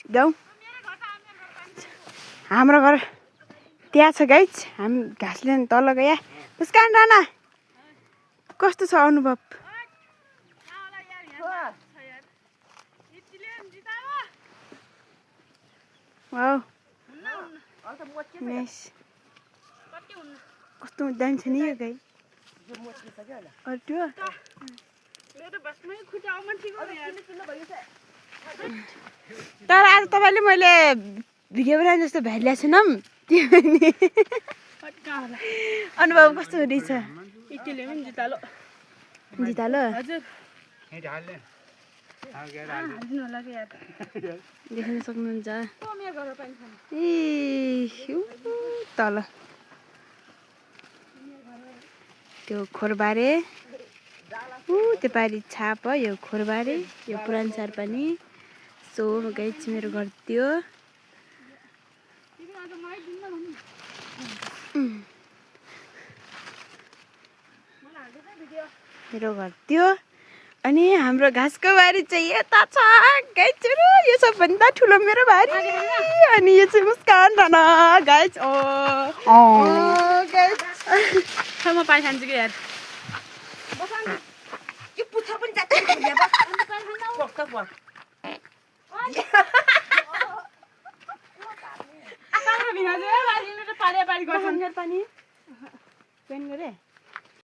जाउँ हाम्रो घर त्यहाँ छ गाइज हामी घाँस लिन तल गए मुस्कान राणा कस्तो छ अनुभव वाउ नाइस कस्तो दामी छ नि यो गाई तर आज तपाईँले मैले भिडियो बनाए जस्तो भ्याइ छैन अनुभव कस्तो हुँदैछ जितालो देख्न सक्नुहुन्छ तल त्यो खोरबारे त्यो पारि छाप यो खोरबारे यो पुरानो सार पनि सो गाइस मेरो घर त्यो मेरो घर त्यो अनि हाम्रो घाँसको बारी चाहिँ यता छ गाइसहरु यो सबभन्दा ठुलो मेरो बारी अनि यो चाहिँ मुस्कान राणा गाइस ओ गाइस म पानी खान्छु के यार यो पुच्छर पनि जान्छ पानी पेन गरे